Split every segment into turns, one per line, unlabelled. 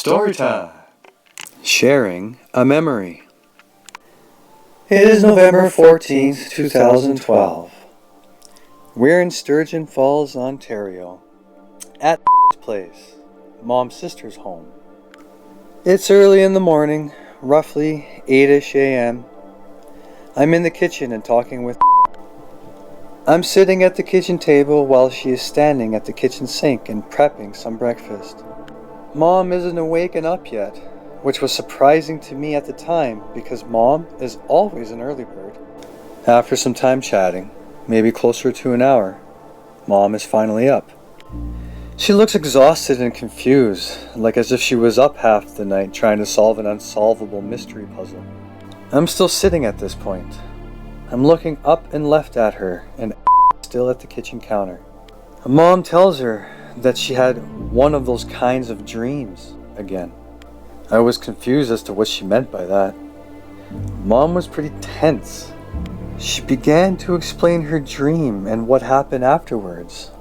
Storytime. Sharing a memory. It is November 14th, 2012. We're in Sturgeon Falls, Ontario, at place, Mom's sister's home. It's early in the morning, roughly 8ish a.m. I'm in the kitchen and talking with I'm sitting at the kitchen table while she is standing at the kitchen sink and prepping some breakfast. Mom isn't awake and up yet, which was surprising to me at the time because Mom is always an early bird. After some time chatting, maybe closer to an hour, Mom is finally up. She looks exhausted and confused, like as if she was up half the night trying to solve an unsolvable mystery puzzle. I'm still sitting at this point. I'm looking up and left at her and still at the kitchen counter. Mom tells her that she had one of those kinds of dreams again. I was confused as to what she meant by that. Mom was pretty tense. She began to explain her dream and what happened afterwards.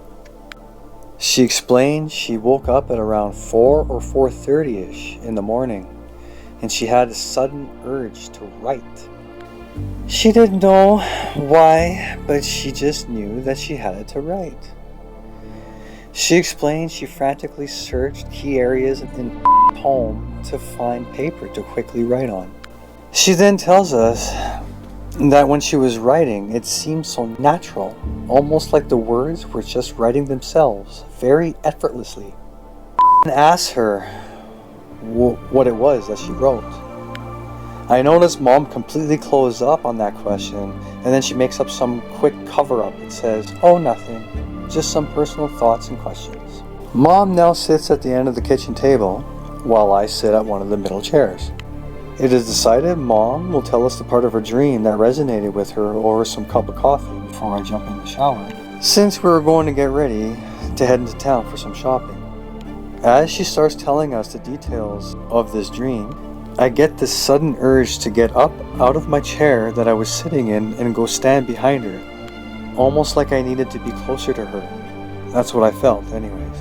She explained she woke up at around 4 or 4:30ish in the morning and she had a sudden urge to write. She didn't know why, but she just knew that she had to write. She explained she frantically searched key areas in home to find paper to quickly write on. She then tells us that when she was writing, it seemed so natural, almost like the words were just writing themselves, very effortlessly. And asked her what it was that she wrote. I noticed Mom completely closed up on that question, and then she makes up some quick cover-up and says, "Oh, nothing. Just some personal thoughts and questions." Mom now sits at the end of the kitchen table while I sit at one of the middle chairs. It is decided Mom will tell us the part of her dream that resonated with her over some cup of coffee before I jump in the shower, since we were going to get ready to head into town for some shopping. As she starts telling us the details of this dream, I get this sudden urge to get up out of my chair that I was sitting in and go stand behind her. Almost like I needed to be closer to her. That's what I felt anyways.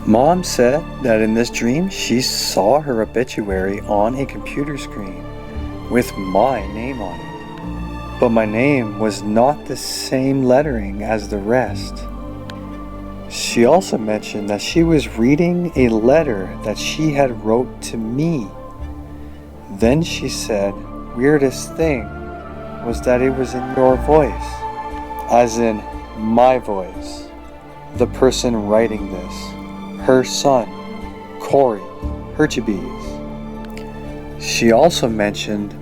Mom said that in this dream she saw her obituary on a computer screen with my name on it. But my name was not the same lettering as the rest. She also mentioned that she was reading a letter that she had wrote to me. Then she said, weirdest thing was that it was in your voice. As in, my voice. The person writing this. Her son, Corey Herchibes. She also mentioned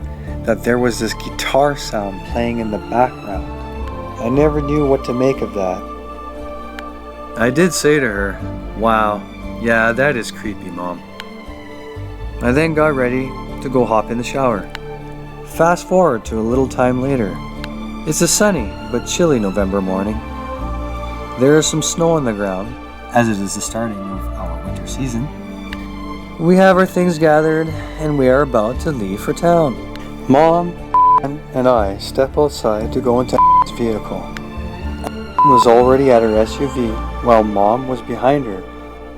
that there was this guitar sound playing in the background. I never knew what to make of that. I did say to her, "Wow, yeah, that is creepy, Mom." I then got ready to go hop in the shower. Fast forward to a little time later. It's a sunny but chilly November morning. There is some snow on the ground, as it is the starting of our winter season. We have our things gathered and we are about to leave for town. Mom and I step outside to go into vehicle. Was already at her SUV while Mom was behind her,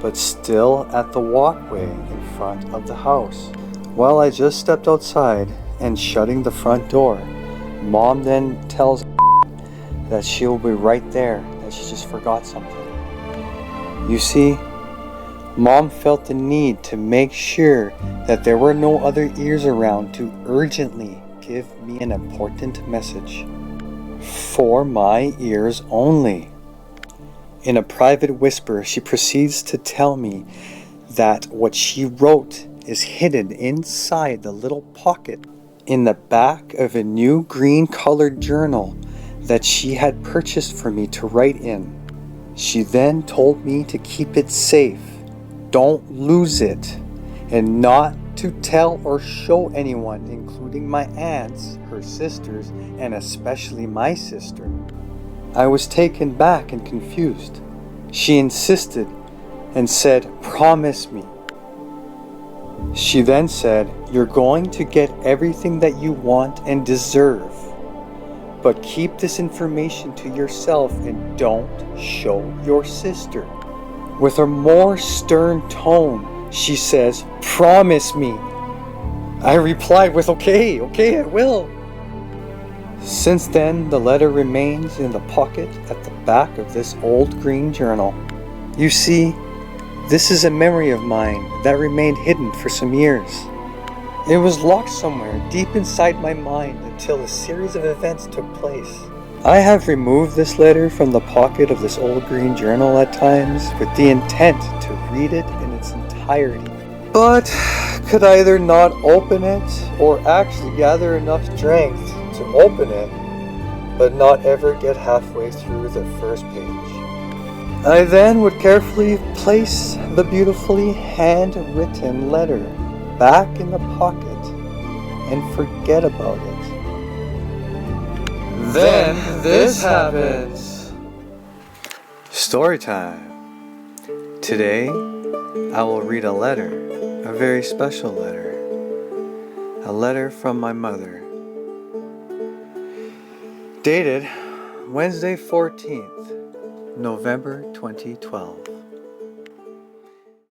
but still at the walkway in front of the house. While I just stepped outside and shutting the front door, Mom then tells that she'll be right there, that she just forgot something. You see, Mom felt the need to make sure that there were no other ears around to urgently give me an important message. For my ears only. In a private whisper, she proceeds to tell me that what she wrote is hidden inside the little pocket in the back of a new green colored journal that she had purchased for me to write in. She then told me to keep it safe, don't lose it, and not to tell or show anyone, including my aunts, her sisters, and especially my sister. I was taken back and confused. She insisted and said, "Promise me." She then said, "You're going to get everything that you want and deserve, but keep this information to yourself and don't show your sister." With a more stern tone, She says, "Promise me." I replied with, okay, I will. Since then, the letter remains in the pocket at the back of this old green journal. You see, this is a memory of mine that remained hidden for some years. It was locked somewhere deep inside my mind until a series of events took place. I have removed this letter from the pocket of this old green journal at times with the intent to read it in its entirety, but could either not open it or actually gather enough strength to open it, but not ever get halfway through the first page. I then would carefully place the beautifully handwritten letter back in the pocket and forget about it. Then this happens. Story time. Today, I will read a letter, a very special letter. A letter from my mother. Dated Wednesday 14th, November 2012.